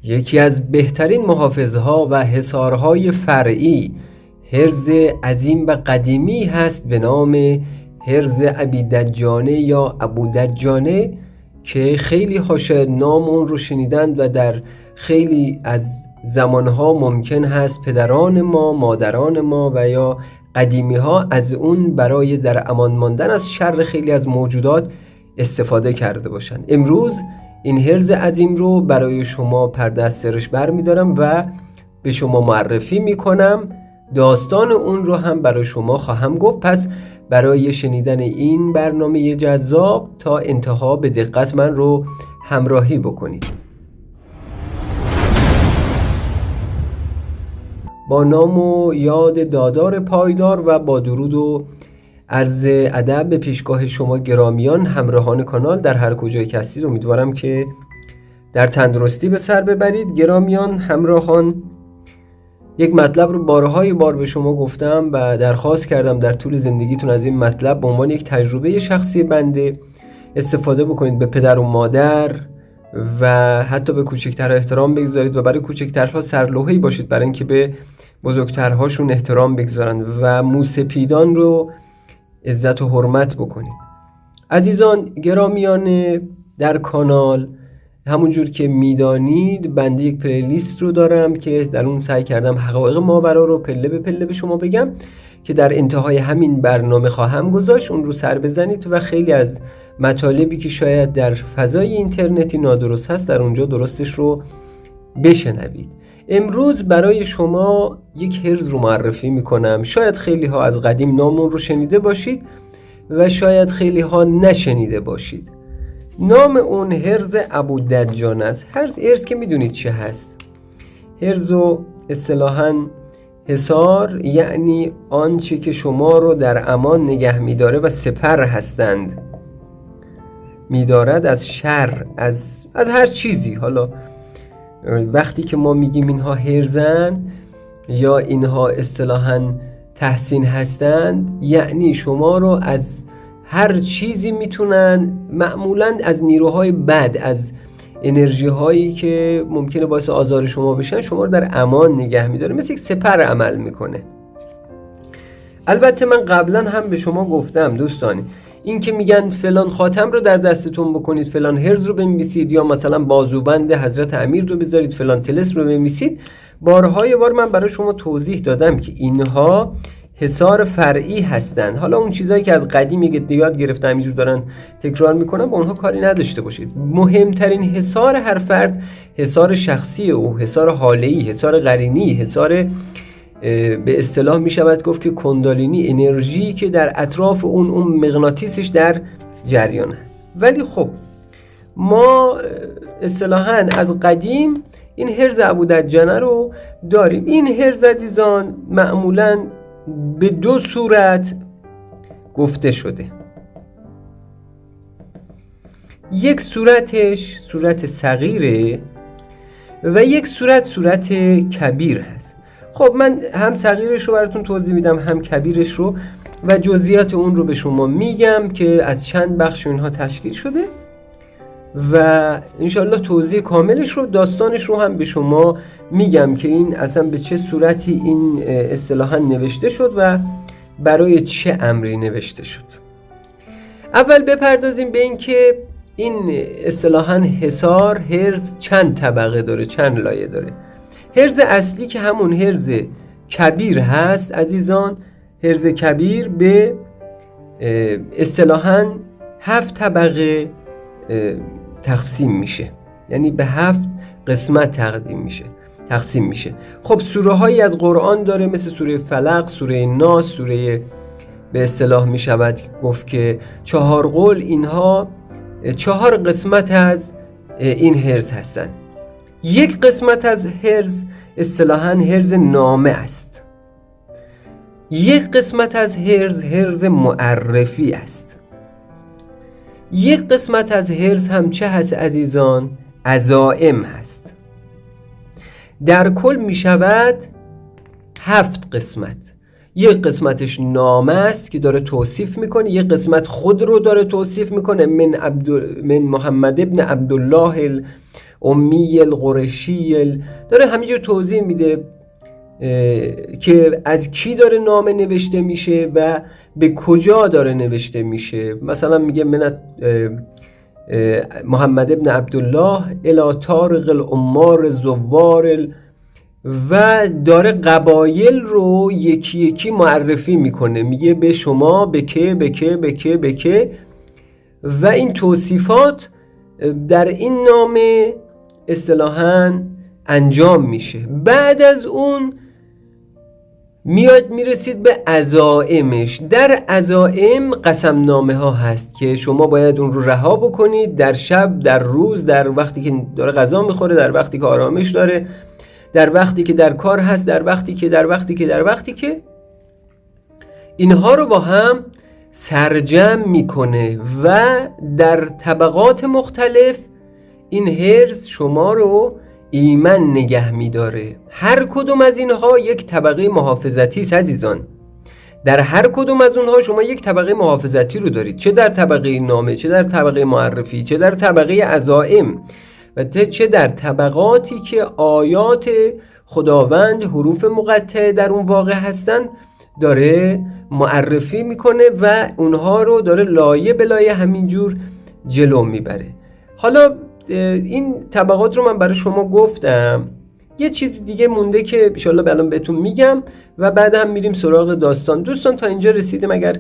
یکی از بهترین محافظها و حصارهای فرعی حرز عظیم و قدیمی هست به نام حرز ابی دجانه یا ابو دجانه که خیلی ها شاید نام اون رو شنیدند و در خیلی از زمانها ممکن هست پدران ما، مادران ما و یا قدیمی ها از اون برای در امان ماندن از شر خیلی از موجودات استفاده کرده باشند. امروز این حرز عظیم رو برای شما پرده از سرش برمیدارم و به شما معرفی میکنم. داستان اون رو هم برای شما خواهم گفت. پس برای شنیدن این برنامه جذاب تا انتها به دقت من رو همراهی بکنید. با نام و یاد دادار پایدار و با درود و عرض ادب به پیشگاه شما گرامیان همراهان کانال در هر کجای که هستید، امیدوارم که در تندرستی به سر ببرید. گرامیان همراهان، یک مطلب رو بارهای بار به شما گفتم و درخواست کردم در طول زندگیتون از این مطلب به عنوان یک تجربه شخصی بنده استفاده بکنید. به پدر و مادر و حتی به کوچکترها احترام بگذارید و برای کوچکترها سرلوحه‌ای باشید برای اینکه به بزرگترهاشون احترام بگذارن و موسپیدان رو عزت و حرمت بکنید. عزیزان گرامیان در کانال، همونجور که میدانید بنده یک پلیلیست رو دارم که در اون سعی کردم حقایق ماورا رو پله به پله به شما بگم که در انتهای همین برنامه خواهم گذاشت. اون رو سر بزنید و خیلی از مطالبی که شاید در فضای اینترنتی نادرست هست در اونجا درستش رو بشنوید. امروز برای شما یک حرز رو معرفی میکنم. شاید خیلی ها از قدیم نامون رو شنیده باشید و شاید خیلی ها نشنیده باشید. نام اون حرز ابو دجانه است. حرز که میدونید چه هست. حرز و اصطلاحاً حصار یعنی آنچه که شما رو در امان نگه میداره و سپر هستند، میدارد از شر، از هر چیزی. حالا وقتی که ما میگیم اینها حرزن یا اینها اصطلاحاً تحسین هستند، یعنی شما رو از هر چیزی میتونن، معمولاً از نیروهای بد، از انرژی هایی که ممکنه باعث آزار شما بشن، شما رو در امان نگه میداره، مثل یک سپر عمل میکنه. البته من قبلا هم به شما گفتم دوستان، این که میگن فلان خاتم رو در دستتون بکنید، فلان حرز رو بنویسید یا مثلا بازوبند حضرت امیر رو بذارید، فلان طلسم رو بنویسید، بارهای بار من برای شما توضیح دادم که اینها حصار فرعی هستند. حالا اون چیزایی که از قدیم یاد گرفتن همینجور دارن تکرار میکنن با اونها کاری نداشته باشید. مهمترین حصار هر فرد حصار شخصی او، حصار حاله‌ای، حصار قرینی، حصار به اصطلاح میشود گفت که کندالینی، انرژی که در اطراف اون مغناطیسش در جریان هست. ولی خب ما اصطلاحاً از قدیم این حرز ابو دجانه رو داریم. این حرز عزیزان معمولاً به دو صورت گفته شده. یک صورتش صورت صغیره و یک صورت کبیر هست. خب من هم صغیرش رو براتون توضیح میدم هم کبیرش رو و جزئیات اون رو به شما میگم که از چند بخش اونها تشکیل شده و انشالله توضیح کاملش رو، داستانش رو هم به شما میگم که این اصلا به چه صورتی این اصطلاحاً نوشته شد و برای چه امری نوشته شد. اول بپردازیم به این که این اصطلاحاً حصار، حرز چند طبقه داره، چند لایه داره. حرز اصلی که همون حرز کبیر هست عزیزان، حرز کبیر به اصطلاحاً 7 طبقه تقسیم میشه، یعنی به 7 قسمت تقسیم میشه. خب سوره هایی از قرآن داره مثل سوره فلق، سوره ناس، سوره به اصطلاح میشود گفت که 4 قل، اینها 4 قسمت از این حرز هستند. یک قسمت از حرز اصطلاحاً حرز نامه است. یک قسمت از حرز معرفی است. یک قسمت از حرز هم چه هست عزیزان؟ عزائم هست. در کل می شود 7 قسمت. یک قسمتش نامه است که داره توصیف میکنه، یک قسمت خود رو داره توصیف میکنه، من محمد ابن عبدالله امی القرشی داره همینجور توضیح میده که از کی داره نامه نوشته میشه و به کجا داره نوشته میشه. مثلا میگه من محمد ابن عبدالله الی طارق العمار زوار و داره قبایل رو یکی یکی معرفی میکنه، میگه به شما به که به که به که به که و این توصیفات در این نامه اصطلاحاً انجام میشه. بعد از اون میرسید به عزائمش. در عزائم قسم نامه ها هست که شما باید اون رو رها بکنید در شب، در روز، در وقتی که داره غذا میخوره، در وقتی که آرامش داره، در وقتی که در کار هست، در وقتی که اینها رو با هم سرجم میکنه و در طبقات مختلف این حرز شما رو ایمن نگه میداره. هر کدوم از اینها یک طبقه محافظتی است عزیزان. در هر کدوم از اونها شما یک طبقه محافظتی رو دارید، چه در طبقه نامه، چه در طبقه معرفی، چه در طبقه عزائم و چه در طبقاتی که آیات خداوند حروف مقطعه در اون واقع هستن داره معرفی میکنه و اونها رو داره لایه به لایه همینجور جلو میبره. حالا این طبقات رو من برای شما گفتم، یه چیز دیگه مونده که انشالله الان بهتون میگم و بعد هم میریم سراغ داستان. دوستان تا اینجا رسیدیم، اگر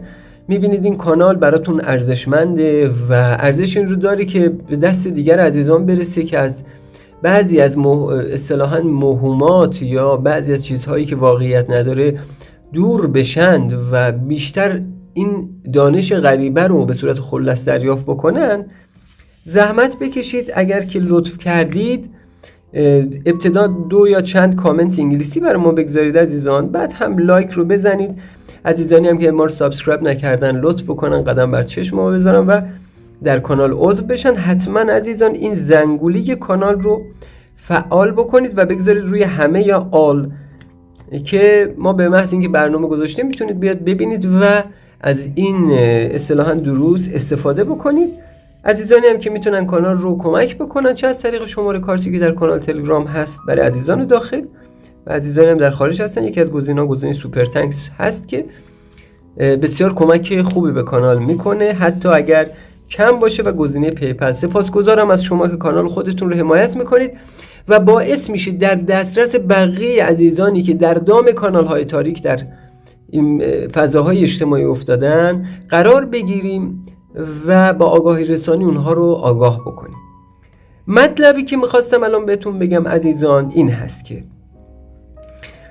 میبینید این کانال براتون ارزشمنده و ارزش این رو داره که به دست دیگر عزیزان برسه که از بعضی از اصطلاحاً موهومات یا بعضی از چیزهایی که واقعیت نداره دور بشند و بیشتر این دانش غریبه رو به صورت خلاص دریافت بکنن، زحمت بکشید. اگر که لطف کردید ابتدا 2 یا چند کامنت انگلیسی برای ما بگذارید عزیزان، بعد هم لایک رو بزنید. عزیزانی هم که ما رو سابسکرایب نکردن لطف بکنن قدم بر چشم ما بذارن و در کانال عضو بشن. حتما عزیزان این زنگوله کانال رو فعال بکنید و بگذارید روی همه یا آل که ما به محض اینکه برنامه گذاشتیم میتونید بیاد ببینید و از این اصطلاحاً دروس استفاده بکنید. عزیزانی هم که میتونن کانال رو کمک بکنن، چه از طریق شماره کارتی که در کانال تلگرام هست برای عزیزان داخل و عزیزانی هم در خارج هستن، یکی از گزینه سوپر تانکس هست که بسیار کمک خوبی به کانال میکنه حتی اگر کم باشه، و گزینه پیپل. سپاسگزارم از شما که کانال خودتون رو حمایت میکنید و باعث میشید در دسترس بقیه عزیزانی که در دام کانال های تاریک در این فضاهای اجتماعی افتادن قرار بگیریم و با آگاهی رسانی اونها رو آگاه بکنیم. مطلبی که میخواستم الان بهتون بگم عزیزان این هست که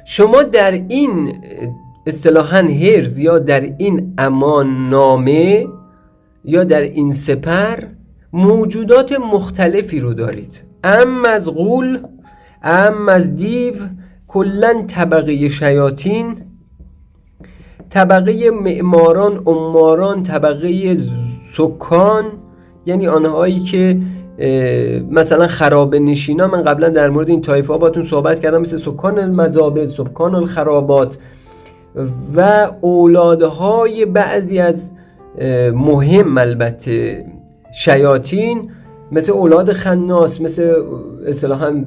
شما در این اصطلاحاً حرز یا در این امان نامه یا در این سپر موجودات مختلفی رو دارید، از غول، از دیو، کلن طبقه شیاطین، طبقه معماران، عماران، طبقه سکان، یعنی آنهایی که مثلا خرابه نشینا. من قبلا در مورد این طایفه ها باتون صحبت کردم، مثل سکان المزابل، سکان الخرابات و اولادهای بعضی از مهم البته شیاطین، مثل اولاد خناس، مثل اصطلاحاً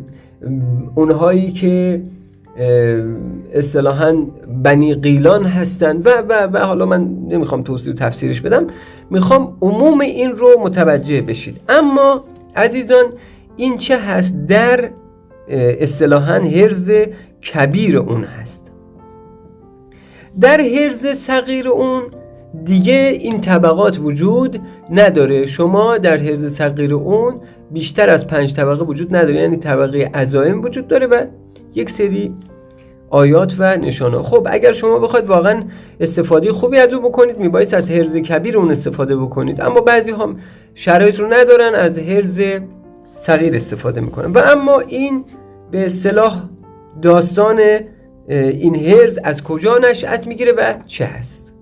اونهایی که اصطلاحاً بنی قیلان هستند و حالا من نمیخوام توضیح و تفسیرش بدم، میخوام عموم این رو متوجه بشید. اما عزیزان این چه هست؟ در اصطلاحاً حرز کبیر اون هست. در حرز صغیر اون دیگه این طبقات وجود نداره. شما در حرز صغیر اون بیشتر از 5 طبقه وجود نداره، یعنی طبقه عزائم وجود داره و یک سری آیات و نشانه. خب اگر شما بخواید واقعا استفاده خوبی از اون بکنید میبایست از حرز کبیر اون استفاده بکنید، اما بعضی هم شرایط رو ندارن از حرز صغیر استفاده میکنن. و اما این به اصطلاح داستان این حرز از کجا نشأت میگیره و چه هست؟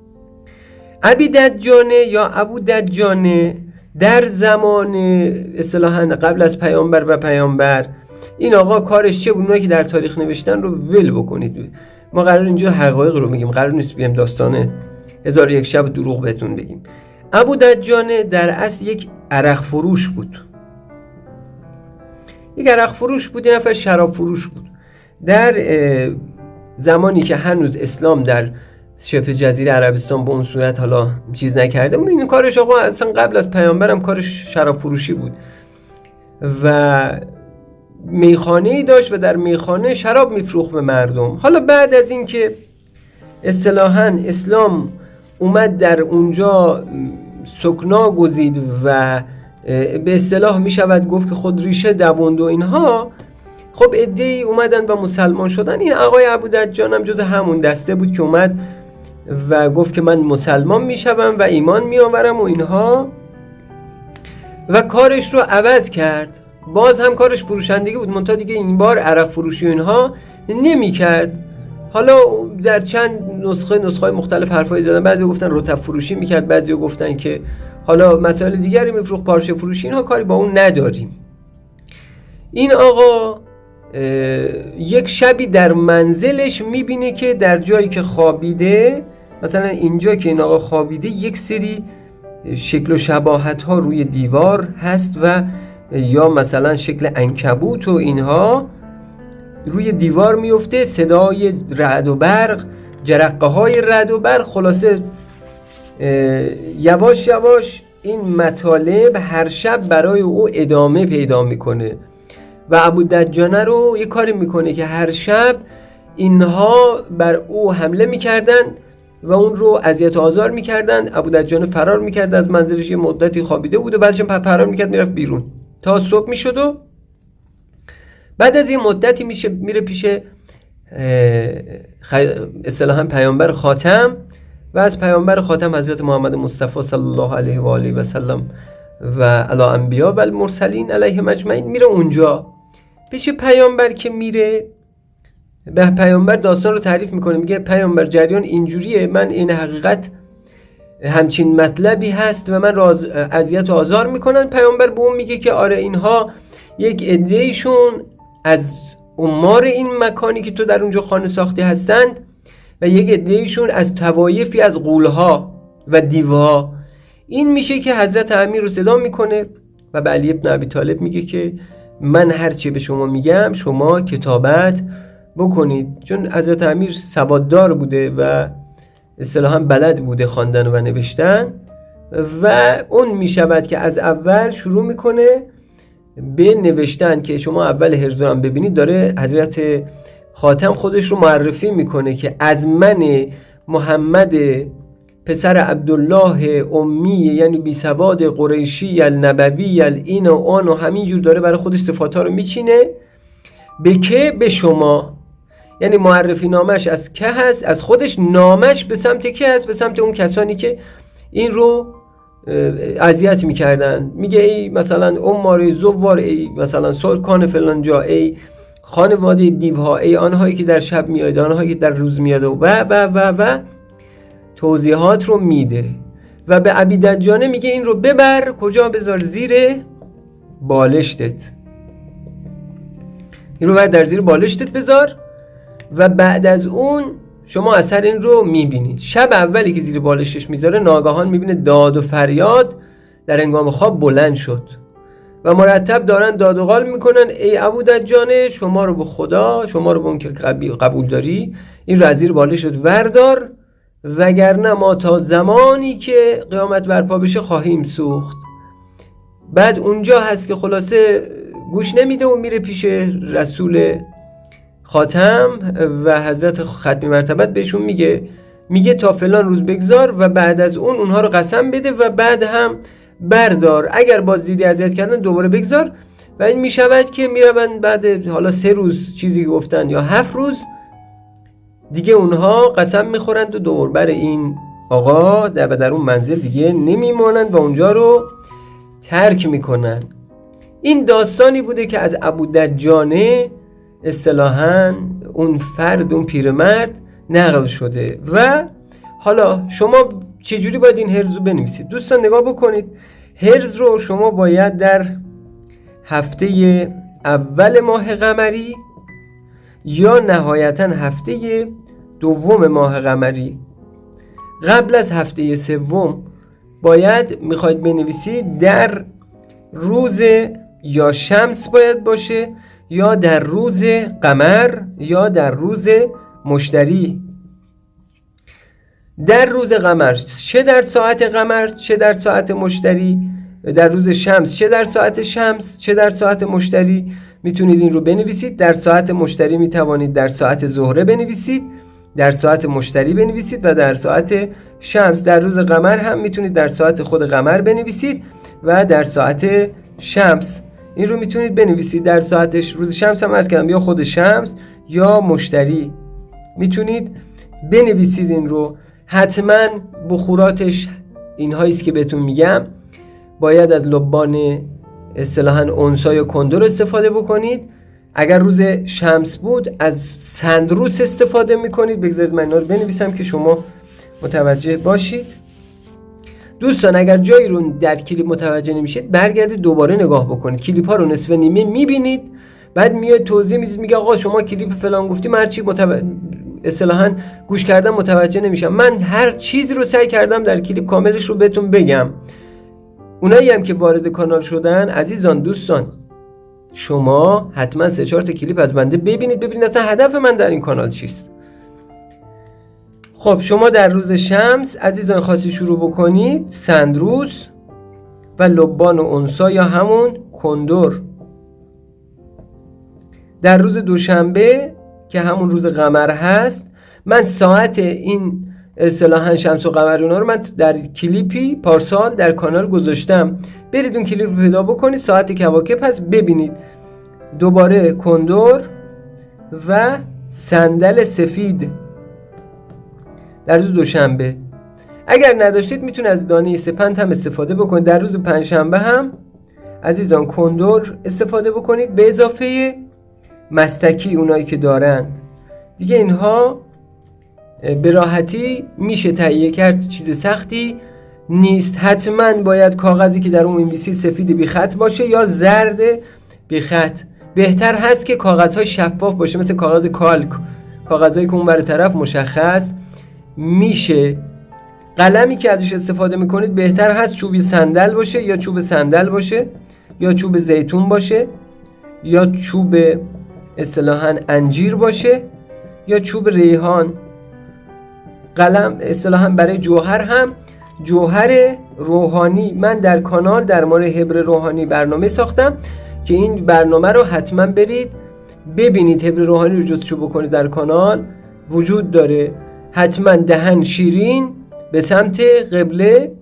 ابی دجانه یا ابو دجانه در زمان اصطلاحاً قبل از پیامبر و پیامبر، این آقا کارش چه بود؟ اونایی که در تاریخ نوشتن رو ول بکنید. ما قرار اینجا حقایق رو بگیم، قرار نیست بگیم داستان 1001 شب دروغ بهتون بگیم. ابو دجانه در اصل یک عرق فروش بود. یک عرق فروش بود، یک نفر شراب فروش بود. در زمانی که هنوز اسلام در شبه جزیره عربستان به اون صورت حالا چیز نکرده بود، این کارش آقا اصلا قبل از پیامبرم کارش شراب فروشی بود و میخانه‌ای داشت و در میخانه شراب میفروخت به مردم. حالا بعد از این که اصطلاحاً اسلام اومد در اونجا سکنا گزید و به اصطلاح می شود گفت که خود ریشه دووند و اینها، خب عده‌ای اومدن و مسلمان شدن. این آقای ابودجان هم جز همون دسته بود که اومد و گفت که من مسلمان می شوم و ایمان می آورم و اینها، و کارش رو عوض کرد. باز هم کارش فروشندگی بود، منتها دیگه این بار عرق فروشی و اینها نمی کرد. حالا در چند نسخه مختلف حرفایی دادن، بعضی گفتن رطب فروشی میکرد، بعضی گفتن که حالا مسائل دیگری میفروخت، پارچه فروشی، اینها کاری با اون نداریم. این آقا یک شبی در منزلش میبینه که در جایی که خوابیده، مثلا اینجا که این آقا خوابیده، یک سری شکل و شباهت ها روی دیوار هست و یا مثلا شکل عنکبوت و اینها روی دیوار میفته، صدای رعد و برق، جرقه های رعد و برق. خلاصه یواش یواش این مطالب هر شب برای او ادامه پیدا میکنه و ابودجانه رو یه کاری میکنه که هر شب اینها بر او حمله میکردن و اون رو اذیت و آزار میکردن. ابودجانه فرار میکرد از منزلش، یه مدتی خوابیده بود و بعدش فرار میکرد میرفت بیرون تا صبح میشد و بعد از این مدتی میره پیش اصطلاحاً پیامبر خاتم و از پیامبر خاتم حضرت محمد مصطفی صلی الله علیه و آله و سلم و علی انبیا و المرسلین علیهم اجمعین میره اونجا. پیش پیامبر که میره، به پیامبر داستان رو تعریف میکنه، میگه پیامبر جریان اینجوریه، من این حقیقت همچین مطلبی هست و من را اذیت و آزار میکنن. پیامبر به اون میگه که آره اینها یک عده‌ایشون از عمار این مکانی که تو در اونجا خانه ساختی هستند و یک عده‌ایشون از طوایفی از غول‌ها و دیوها. این میشه که حضرت امیر رو صدا میکنه و به علی ابن ابی طالب میگه که من هرچی به شما میگم شما کتابت بکنید، چون حضرت امیر سواددار بوده و اصطلاحاً بلد بوده خواندن و نوشتن و اون میشود که از اول شروع میکنه به نوشتن که شما اول هرزو هم ببینید داره حضرت خاتم خودش رو معرفی میکنه که از من محمد پسر عبدالله امی، یعنی بی سواد قریشی النبوی این و آن و همینجور داره برای خودش صفاتها رو میچینه. به که؟ به شما. یعنی معرفی نامش از که هست؟ از خودش. نامش به سمت که هست؟ به سمت اون کسانی که این رو اذیت میکردن. میگه ای مثلا عمار زوار، ای مثلا سلطان فلان جا، ای خانواده دیوها، ای آنهایی که در شب میاد، آنهایی که در روز میاد و توضیحات رو میده و به ابودجانه میگه این رو ببر کجا؟ بذار زیر بالشتت، این رو بر در زیر بالشتت بذار و بعد از اون شما اثر این رو میبینید. شب اولی که زیر بالشش میذاره ناگهان میبینه داد و فریاد در هنگام خواب بلند شد و مرتب دارن داد و قال میکنن ای ابودجانه شما رو به خدا، شما رو به اون که قبول داری، این رو از زیر بالشت وردار وگرنه ما تا زمانی که قیامت برپا بشه خواهیم سوخت. بعد اونجا هست که خلاصه گوش نمیده و میره پیش رسول خاتم و حضرت ختمی مرتبت بهشون میگه تا فلان روز بگذار و بعد از اون اونها رو قسم بده و بعد هم بردار، اگر باز دیدی اذیت کردن دوباره بگذار. و این میشود که میرون بعد حالا 3 روز چیزی گفتن یا 7 روز دیگه اونها قسم میخورند و دور بر این آقا در اون منزل دیگه نمیمانند و اونجا رو ترک میکنن. این داستانی بوده که از ابودجانه اصطلاحاً اون فرد، اون پیرمرد نقل شده. و حالا شما چجوری باید این هرز رو بنویسید؟ دوستان نگاه بکنید، هرز رو شما باید در هفته اول ماه قمری یا نهایتاً هفته دوم ماه قمری قبل از هفته سوم باید میخواید بنویسید در روز یا شمس باید باشه یا در روز قمر یا در روز مشتری. در روز قمر چه در ساعت قمر چه در ساعت مشتری، در روز شمس چه در ساعت شمس چه در ساعت مشتری. میتونید این رو بنویسید. در ساعت مشتری میتوانید در ساعت زهره بنویسید، در ساعت مشتری بنویسید و در ساعت شمس. در روز قمر هم میتونید در ساعت خود قمر بنویسید و در ساعت شمس. این رو میتونید بنویسید. در ساعت روز شمس هم عرض کردم یا خود شمس یا مشتری میتونید بنویسید. این رو حتما بخوراتش اینهایی است که بهتون میگم. باید از لبان اصطلاحاً اونسا یا کندر استفاده بکنید. اگر روز شمس بود از سندروس استفاده میکنید. بگذارید من اینا رو بنویسم که شما متوجه باشید. دوستان اگر جایی رو در کلیپ متوجه نمیشید برگردید دوباره نگاه بکنید. کلیپ ها رو نصف نیمه میبینید، بعد میاد توضیح میدید، میگه آقا شما کلیپ فلان گفتی، من هر چی اصطلاحاً گوش کردم متوجه نمیشم. من هر چیزی رو سعی کردم در کلیپ کاملش رو بهتون بگم. اونایی هم که وارد کانال شدن عزیزان دوستان، شما حتما 3-4 تا کلیپ از بنده ببینید اصلا هدف من در این کانال چیست. خب شما در روز شمس عزیزان خواستی شروع بکنید سندروس و لبان و انسا یا همون کندر. در روز دوشنبه که همون روز قمر هست، من ساعت این اصطلاحاً شمس و قمر اونا رو من در کلیپی پارسال در کانال گذاشتم. برید اون کلیپ رو پیدا بکنید، ساعت کواکب هست ببینید. دوباره کندر و صندل سفید در روز دوشنبه. اگر نداشتید میتونید از دانه سپند هم استفاده بکنید. در روز پنجشنبه هم عزیزان کندر استفاده بکنید به اضافه مستکی اونایی که دارند دیگه. اینها به راحتی میشه تهیه کرد، چیز سختی نیست. حتما باید کاغذی که در اون می‌نویسید سفید بی خط باشه یا زرد بی خط. بهتر هست که کاغذهای شفاف باشه مثل کاغذ کالک، کاغذهایی که اون بر طرف مشخص میشه. قلمی که ازش استفاده میکنید بهتر هست چوب صندل باشه یا چوب صندل باشه یا چوب زیتون باشه یا چوب اصطلاحاً انجیر باشه یا چوب ریحان. قلم اصطلاحاً برای جوهر هم جوهر روحانی. من در کانال در مورد حبر روحانی برنامه ساختم که این برنامه رو حتما برید ببینید. حبر روحانی رو جستجو بکنید، در کانال وجود داره. حتما دهن شیرین به سمت قبله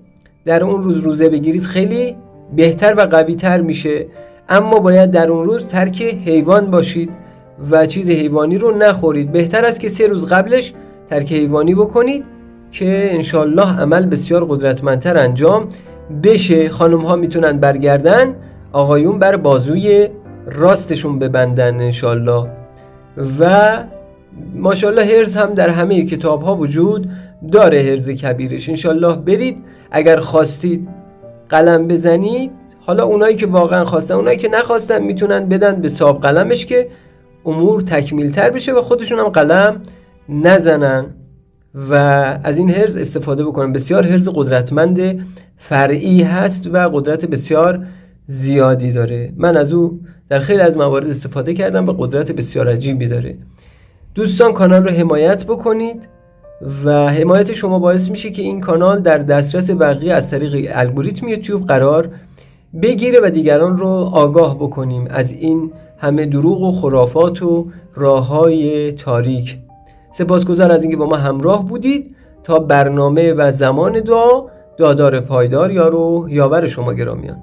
در اون روز روزه بگیرید، خیلی بهتر و قوی تر میشه. اما باید در اون روز ترک حیوان باشید و چیز حیوانی رو نخورید. بهتر است که 3 روز قبلش ترک حیوانی بکنید که انشالله عمل بسیار قدرتمندتر انجام بشه. خانم ها میتونن برگردن، آقایون بر بازوی راستشون ببندن انشالله. و ماشاءالله حرز هم در همه کتاب ها وجود داره، حرز کبیرش. انشالله برید اگر خواستید قلم بزنید. حالا اونایی که واقعا خواستن، اونایی که نخواستن میتونن بدن به صاحب قلمش که امور تکمیل تر بشه و خودشون هم قلم نزنن و از این حرز استفاده بکنن. بسیار حرز قدرتمند فرعی هست و قدرت بسیار زیادی داره. من از او در خیلی از موارد استفاده کردم و قدرت بسیار عجیبی داره. دوستان کانال رو حمایت بکنید و حمایت شما باعث میشه که این کانال در دسترس بقیه از طریق الگوریتم یوتیوب قرار بگیره و دیگران رو آگاه بکنیم از این همه دروغ و خرافات و راههای تاریک. سپاسگزار از اینکه با ما همراه بودید. تا برنامه و زمان دعا، دادار پایدار یار و یاور شما گرامیان.